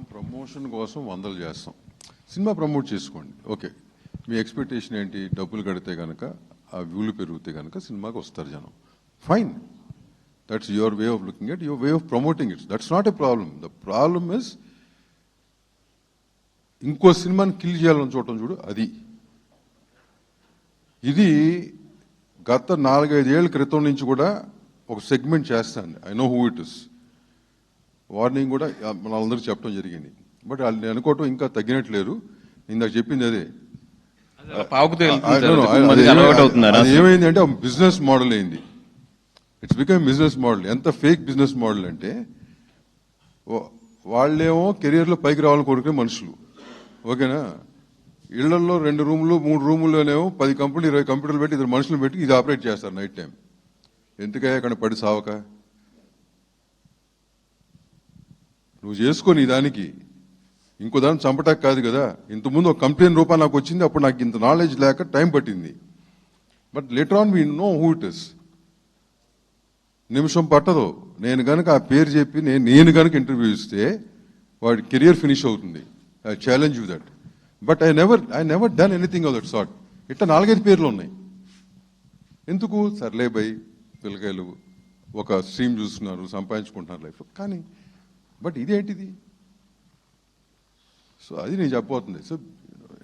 మనం ప్రమోషన్ కోసం వందలు చేస్తాం, సినిమా ప్రమోట్ చేసుకోండి, ఓకే. మీ ఎక్స్పెక్టేషన్ ఏంటి? డబ్బులు కడితే కనుక ఆ వ్యూలు పెరిగితే కనుక సినిమాకి వస్తారు జనం, fine. That's your way of looking at, your way of promoting it. That's not a problem. The problem is ఇంకో సినిమాని కిల్ చేయాలని చూడటం చూడు, అది. ఇది గత 4-5 ఏళ్ల క్రితం నుంచి కూడా ఒక సెగ్మెంట్ చేస్తాను. I know who it is. Warning కూడా మనందరికీ చెప్పడం జరిగింది. బట్ వాళ్ళు నేను అనుకోవటం ఇంకా తగ్గినట్లేరు. ఇందాక చెప్పింది అదే. ఏమైంది అంటే బిజినెస్ మోడల్ అయింది. It's become business model. ఎంత ఫేక్ బిజినెస్ మోడల్ అంటే వాళ్ళేమో కెరియర్లో పైకి రావాలని కోరుకునే మనుషులు, ఓకేనా. ఇళ్లలో 2 రూములు 3 రూముల్లోనేమో 10 కంపెనీలు 20 కంప్యూటర్లు పెట్టి 2 మనుషులు పెట్టి ఇది ఆపరేట్ చేస్తారు నైట్ టైం. ఎందుకయ్యా అక్కడ పడి సావక? నువ్వు చేసుకొని దానికి ఇంకో దాన్ని చంపటానికి కాదు కదా. ఇంతకుముందు ఒక కంప్లైంట్ రూపాయలు నాకు వచ్చింది, అప్పుడు నాకు ఇంత నాలెడ్జ్ లేక టైం పట్టింది. But later on we know who it is. నిమిషం పట్టదు. నేను కనుక ఆ పేరు చెప్పి నేను కనుక ఇంటర్వ్యూ ఇస్తే వాడి కెరియర్ ఫినిష్ అవుతుంది. I challenge you that. But I never done anything of that sort. ఇట్లా 4-5 పేర్లు ఉన్నాయి. ఎందుకు? సర్లే బై పిల్లకాయలు ఒక స్ట్రీమ్ చూస్తున్నారు, సంపాదించుకుంటున్నారు లైఫ్ కానీ. బట్ ఇదేంటిది? సో అది నేను చెప్పబోతుంది. సో